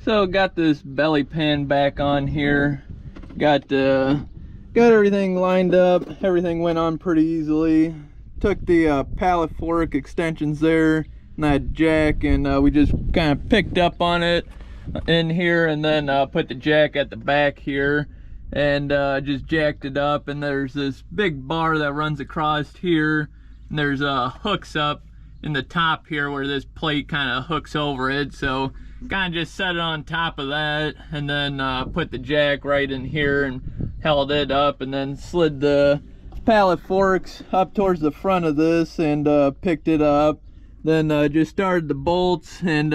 So got this belly pan back on here. Got everything lined up. Everything went on pretty easily. Took the pallet fork extensions there and that jack, and we just kind of picked up on it in here, and then put the jack at the back here, and just jacked it up. And there's this big bar that runs across here, and there's hooks up in the top here where this plate kind of hooks over it. So kind of just set it on top of that, and then put the jack right in here and held it up, and then slid the pallet forks up towards the front of this and picked it up. Then just started the bolts and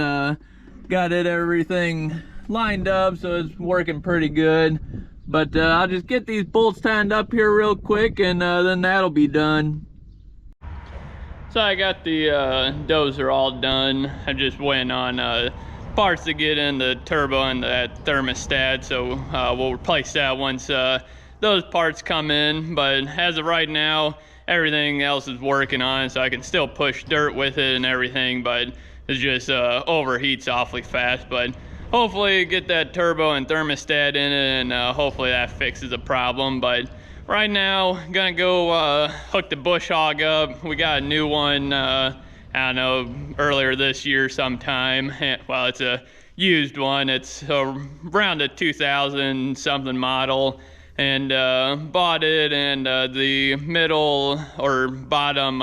got everything lined up, so it's working pretty good. But I'll just get these bolts tightened up here real quick, and then that'll be done. So I got the dozer all done. I just went on parts to get in the turbo and that thermostat, so we'll replace that once those parts come in. But as of right now, everything else is working on it, so I can still push dirt with it and everything, but it just overheats awfully fast. But hopefully get that turbo and thermostat in it, and hopefully that fixes the problem. But right now, gonna go hook the bush hog up. We got a new one, I don't know, earlier this year sometime. Well, it's a used one. It's around a 2000 something model, and bought it, and the middle or bottom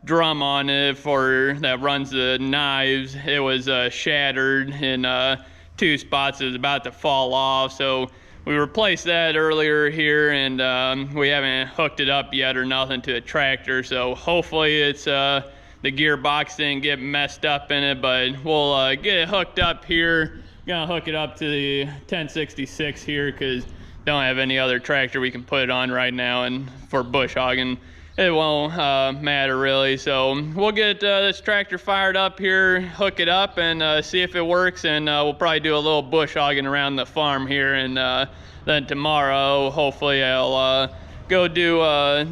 drum on it that runs the knives, it was shattered in 2 spots. It was about to fall off, so we replaced that earlier here, and we haven't hooked it up yet or nothing to a tractor, so hopefully it's the gearbox didn't get messed up in it. But we'll get it hooked up here. Gonna hook it up to the 1066 here because don't have any other tractor we can put it on right now, and for bush hogging it won't matter really. So we'll get this tractor fired up here, hook it up, and see if it works, and we'll probably do a little bush hogging around the farm here. And then tomorrow hopefully I'll go do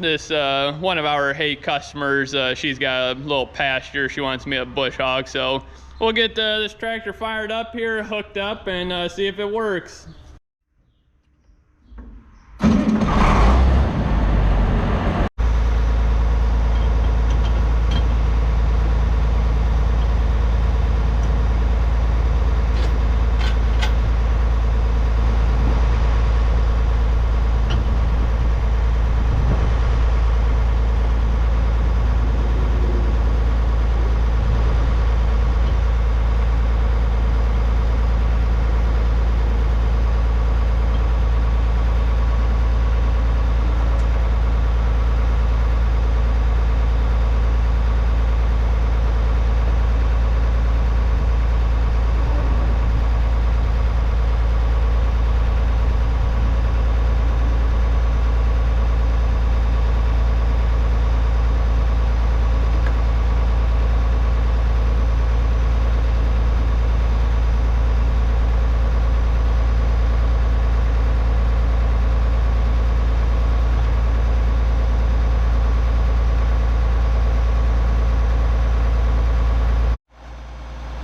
this one of our hay customers, she's got a little pasture, she wants me to bush hog, so we'll get this tractor fired up here, hooked up, and see if it works.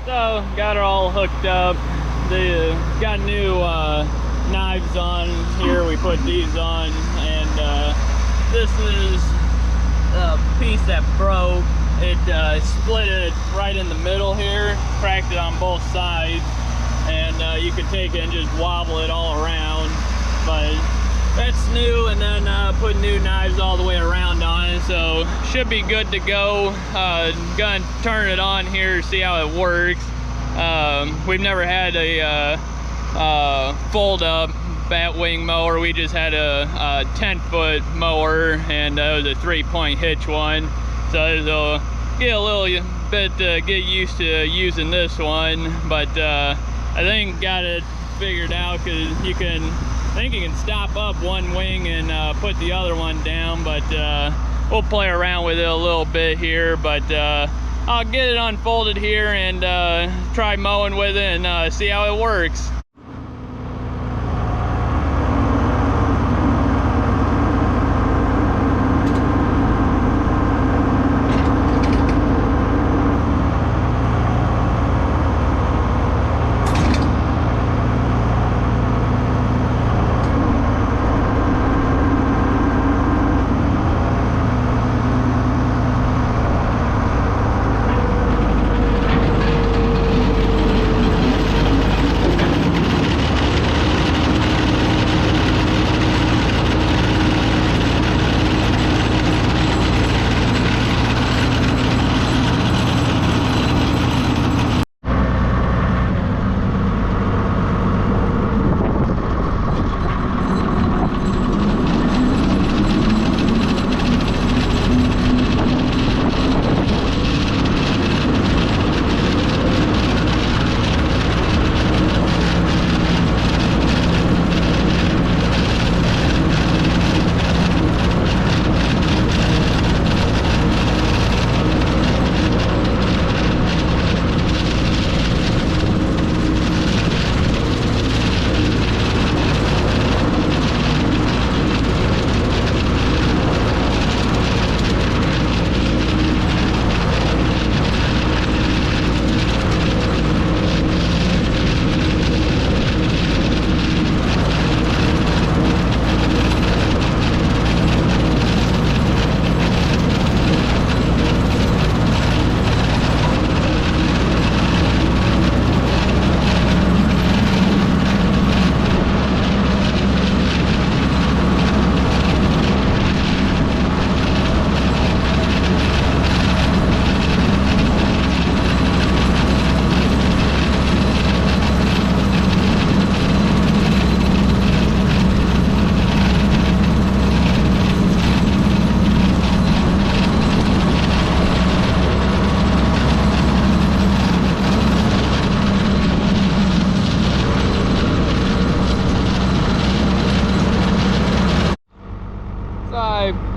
So got her all hooked up. They got new knives on here. We put these on, and this is a piece that broke. It split it right in the middle here, cracked it on both sides, and you could take it and just wobble it all around. But that's new, and then put new knives all the way around on it, so should be good to go. Gonna turn it on here, see how it works. We've never had a fold-up batwing mower. We just had a 10-foot mower, and it was a 3-point hitch one, so it'll get a little bit get used to using this one. But I think got it figured out, because I think you can stop up one wing and put the other one down. But we'll play around with it a little bit here. But I'll get it unfolded here and try mowing with it and see how it works.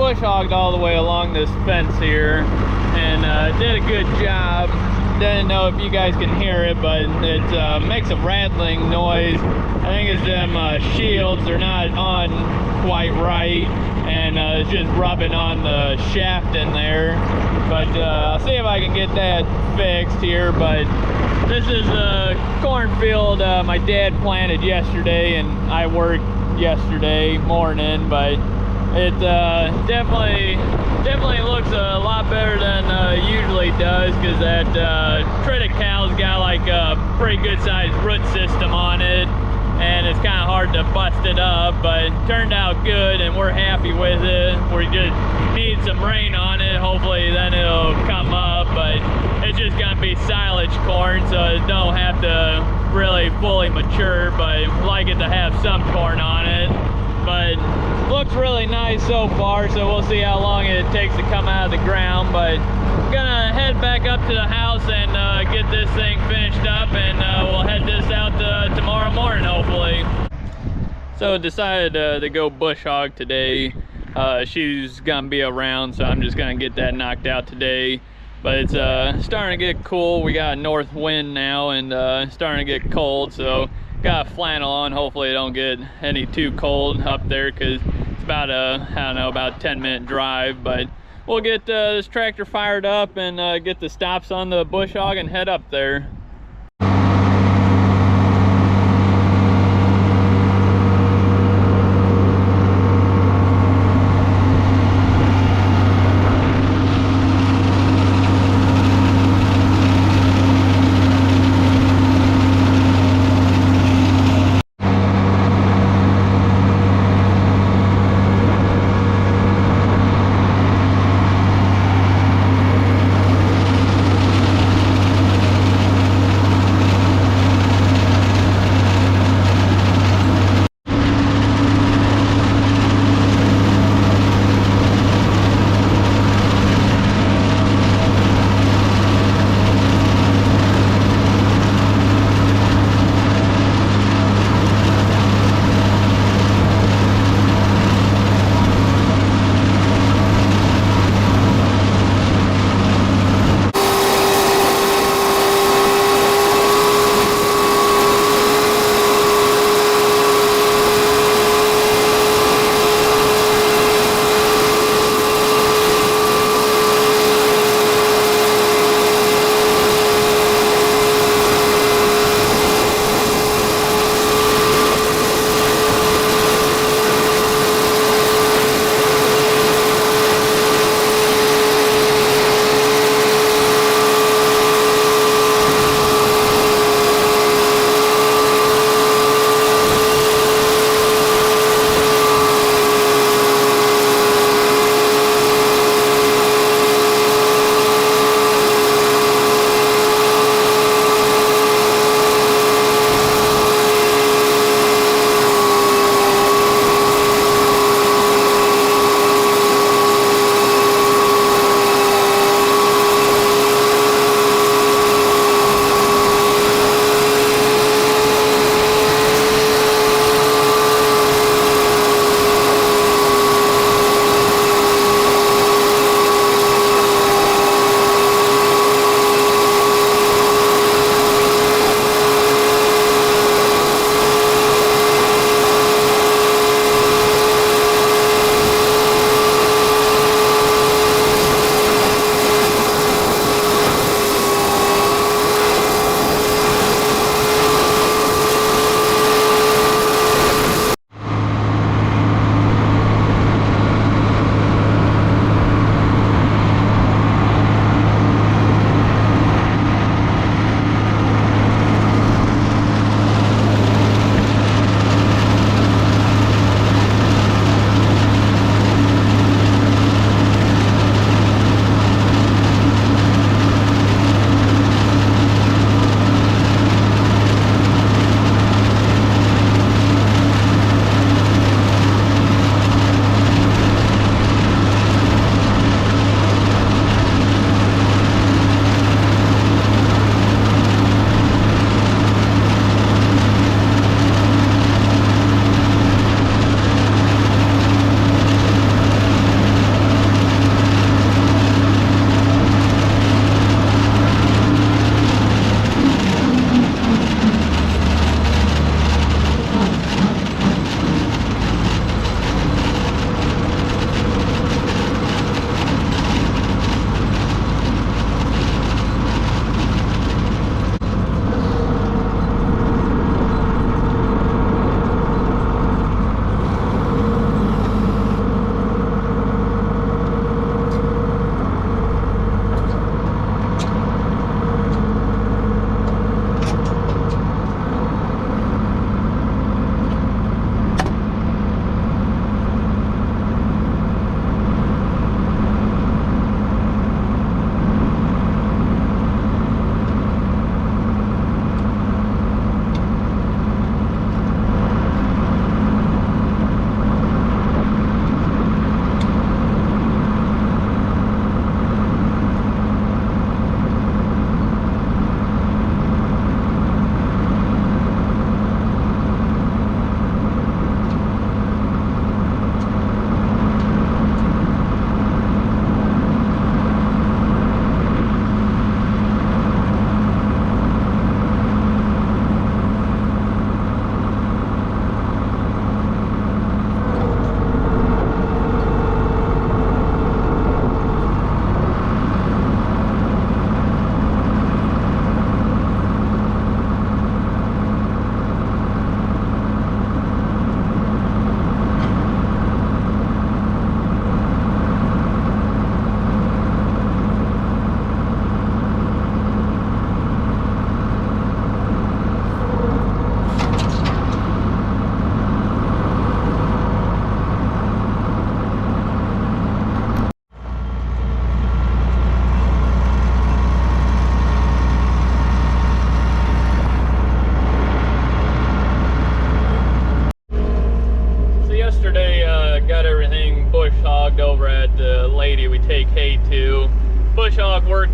bush hogged all the way along this fence here, and did a good job. Didn't know if you guys can hear it, but it makes a rattling noise. I think it's them shields are not on quite right, and it's just rubbing on the shaft in there. But I'll see if I can get that fixed here. But this is a cornfield my dad planted yesterday, and I worked yesterday morning. But it definitely looks a lot better than usually does, because that triticale's got like a pretty good sized root system on it, and it's kind of hard to bust it up, but it turned out good and we're happy with it. We just need some rain on it, hopefully then it'll come up. But it's just gonna be silage corn, so it don't have to really fully mature, but I like it to have some corn on it. But looks really nice so far, so we'll see how long it takes to come out of the ground. But I'm gonna head back up to the house and get this thing finished up, and we'll head this out tomorrow morning, hopefully. So decided to go bush hog today. She's gonna be around, so I'm just gonna get that knocked out today. But it's starting to get cool. We got a north wind now, and starting to get cold, so got a flannel on. Hopefully it don't get any too cold up there, because it's about a, I don't know, about 10-minute drive. But we'll get this tractor fired up and get the stops on the bush hog and head up there.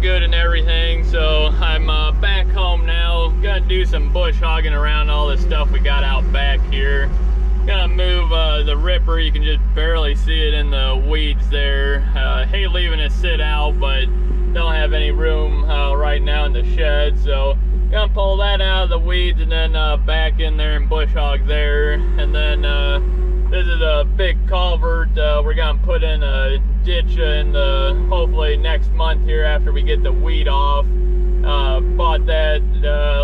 good and everything, so I'm back home now. Gonna do some bush hogging around all this stuff we got out back here. Gonna move the ripper. You can just barely see it in the weeds there. Hate leaving it sit out, but don't have any room right now in the shed, so gonna pull that out of the weeds and then back in there and bush hog there. And then this is a big culvert. We're gonna put in a ditch in hopefully next month here after we get the weed off. Bought that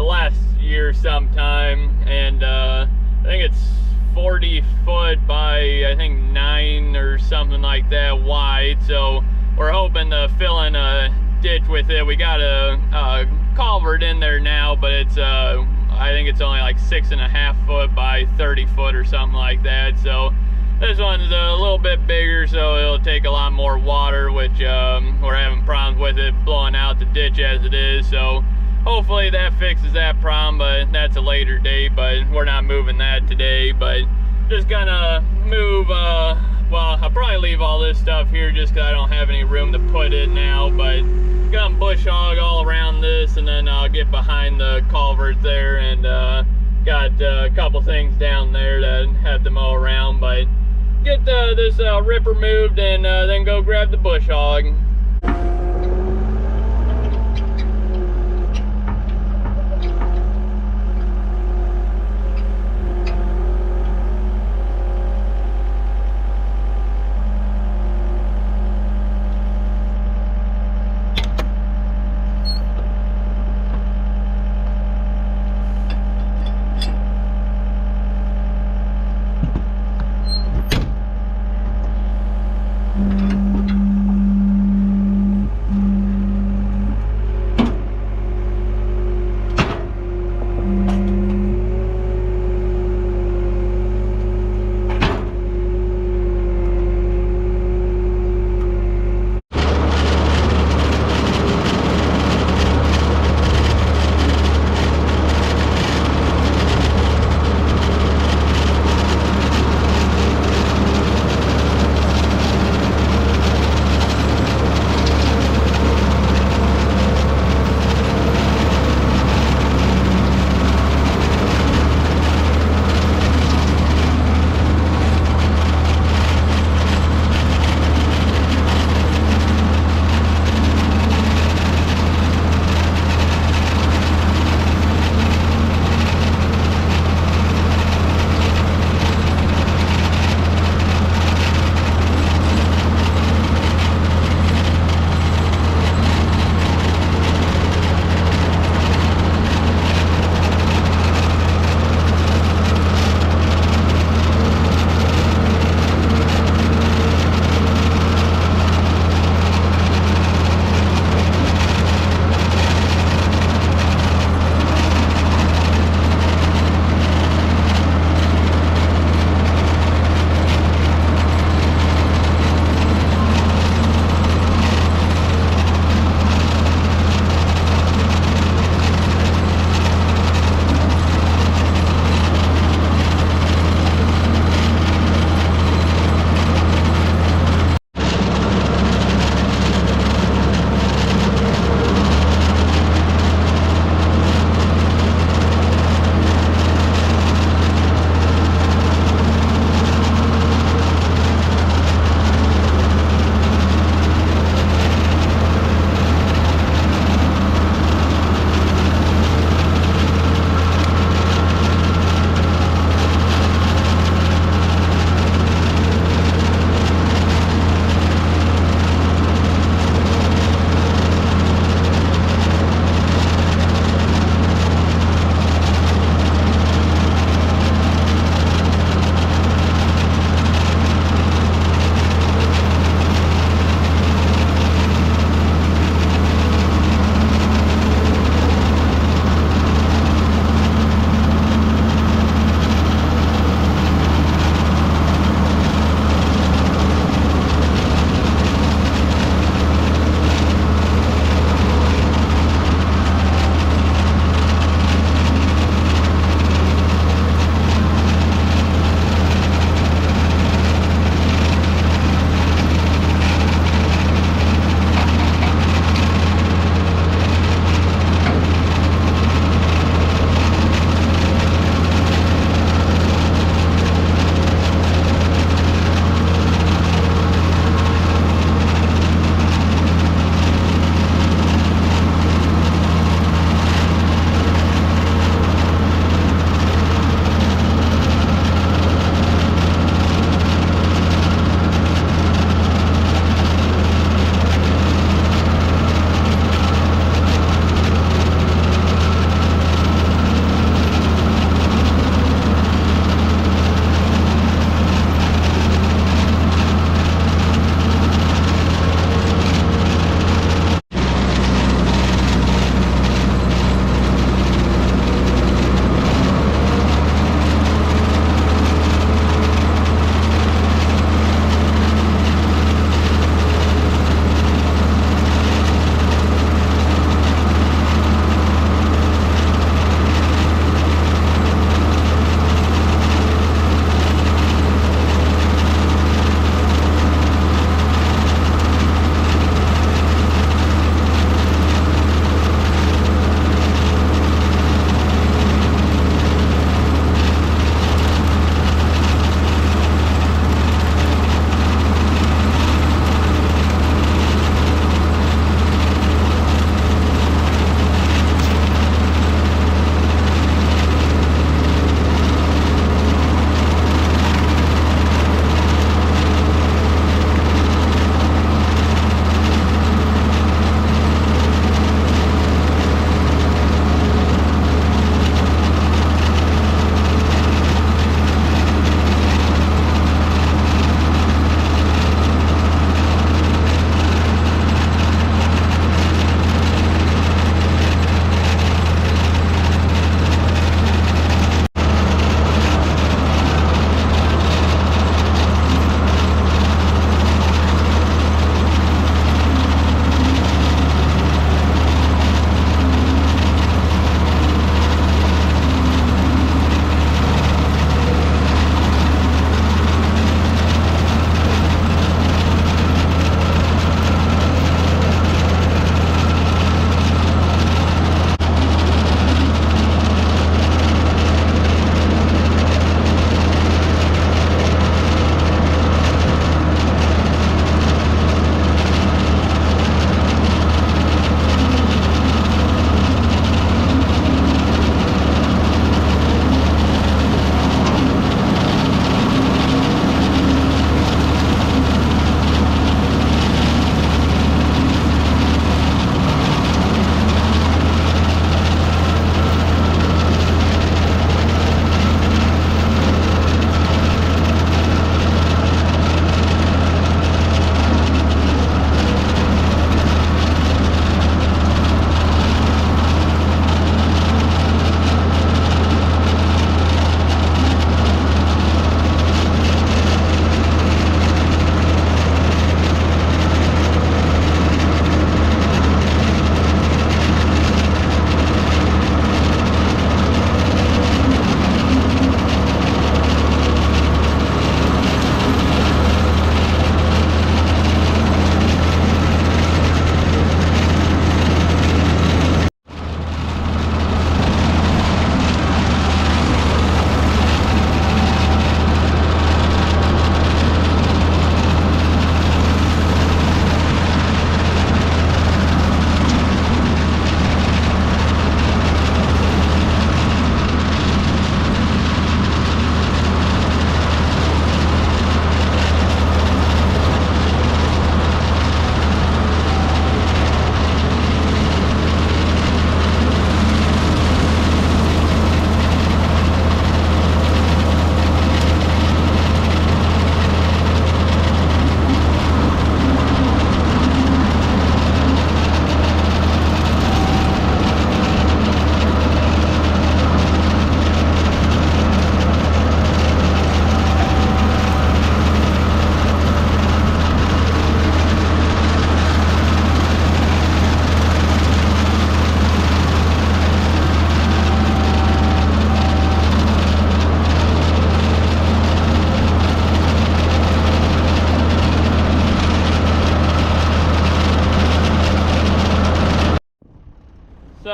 last year sometime, and I think it's 40 foot by I think 9 or something like that wide, so we're hoping to fill in a ditch with it. We got a culvert in there now, but it's I think it's only like 6.5 foot by 30 foot or something like that. So this one's a little bit bigger, so it'll take a lot more water, which we're having problems with it blowing out the ditch as it is. So hopefully that fixes that problem, but that's a later date. But we're not moving that today. But just gonna move. Well, I'll probably leave all this stuff here just because I don't have any room to put it now. But gonna bush hog all around this, and then I'll get behind the culvert there, and got a couple things down there that I have to mow around. But get this ripper moved, and then go grab the bush hog.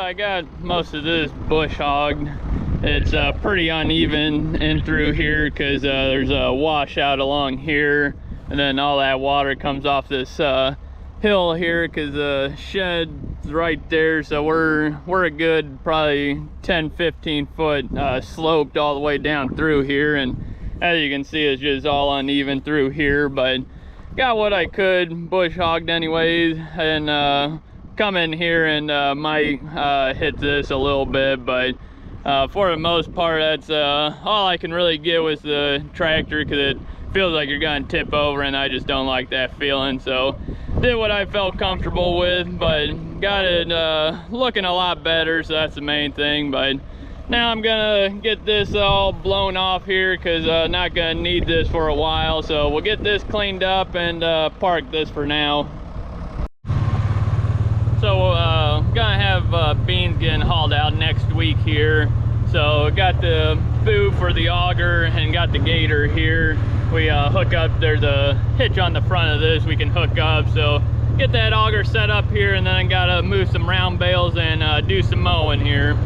I got most of this bush hogged. It's pretty uneven in through here because there's a washout along here, and then all that water comes off this hill here because the shed's right there. So we're a good probably 10-15 foot sloped all the way down through here, and as you can see, it's just all uneven through here. But got what I could bush hogged anyways, and come in here and might hit this a little bit, but for the most part, that's all I can really get with the tractor, because it feels like you're gonna tip over, and I just don't like that feeling. So did what I felt comfortable with, but got it looking a lot better, so that's the main thing. But now I'm gonna get this all blown off here, because not gonna need this for a while. So we'll get this cleaned up and park this for now. So gonna have beans getting hauled out next week here. So got the boo for the auger and got the gator here. We hook up, there's a hitch on the front of this we can hook up. So get that auger set up here, and then gotta move some round bales and do some mowing here.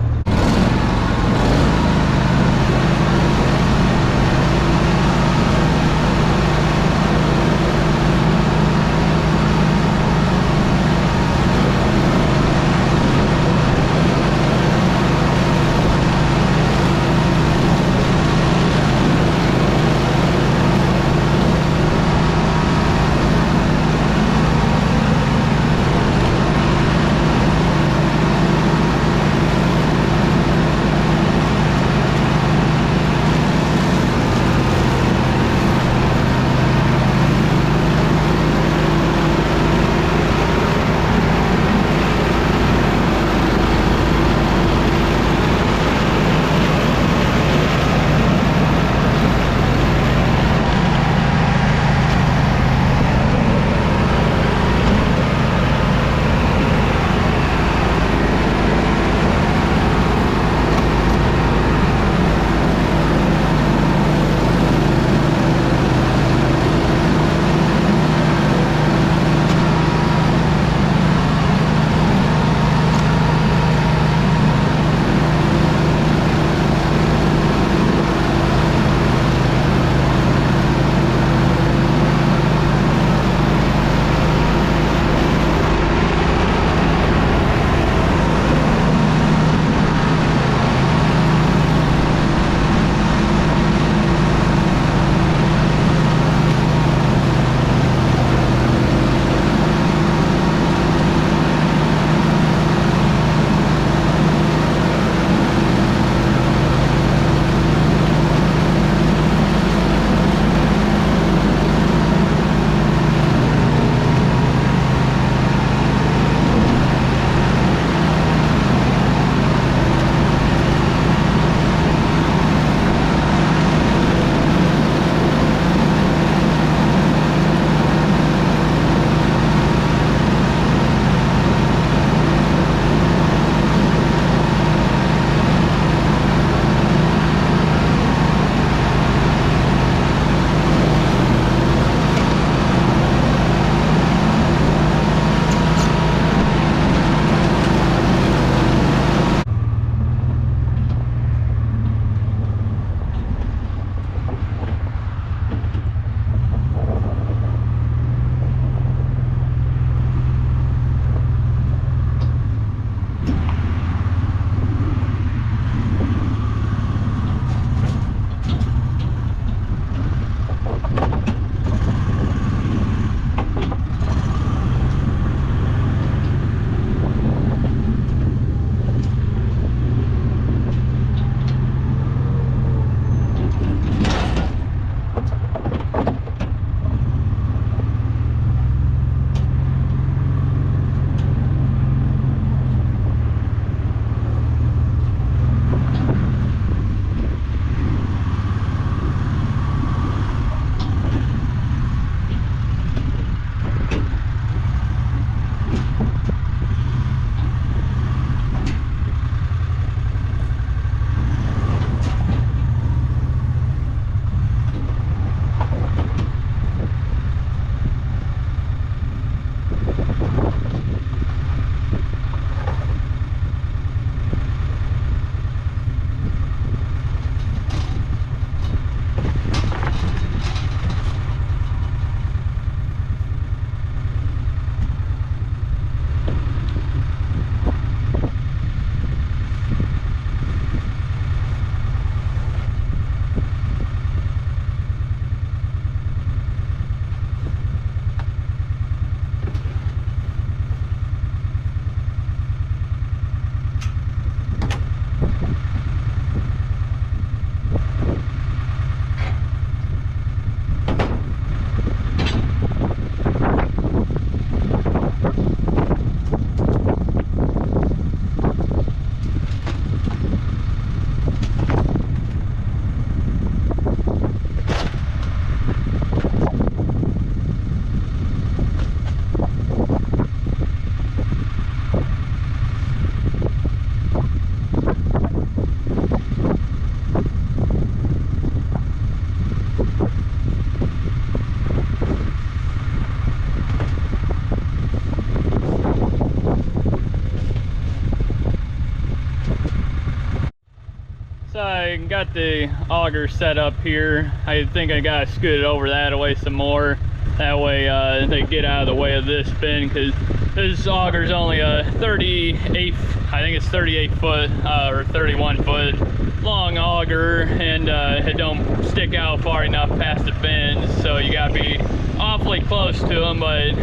So I got the auger set up here. I think I gotta scoot it over that way some more. That way they get out of the way of this bin, because this auger is only a 38, I think it's 38 foot or 31 foot long auger, and it don't stick out far enough past the bins, so you gotta be awfully close to them. But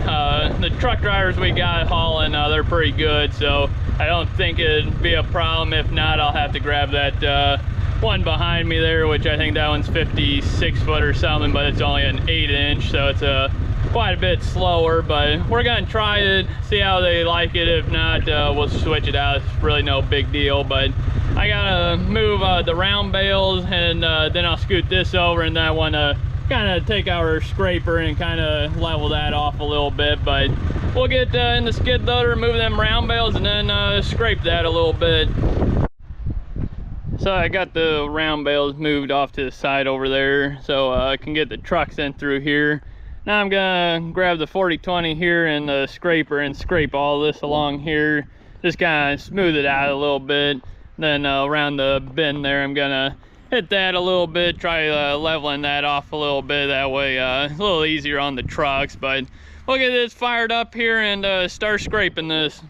the truck drivers we got hauling, they're pretty good, so I don't think it'd be a problem. If not, I'll have to grab that one behind me there, which I think that one's 56 foot or something, but it's only an 8-inch, so it's quite a bit slower. But we're gonna try it, see how they like it. If not, we'll switch it out. It's really no big deal. But I gotta move the round bales, and then I'll scoot this over, and then I want to kind of take our scraper and kind of level that off a little bit. But we'll get in the skid loader, move them round bales, and then scrape that a little bit. So I got the round bales moved off to the side over there, so I can get the trucks in through here. Now I'm gonna grab the 40-20 here and the scraper and scrape all this along here. Just kind of smooth it out a little bit. Then around the bin there, I'm gonna hit that a little bit, try leveling that off a little bit. That way it's a little easier on the trucks. But we'll get this fired up here and start scraping this.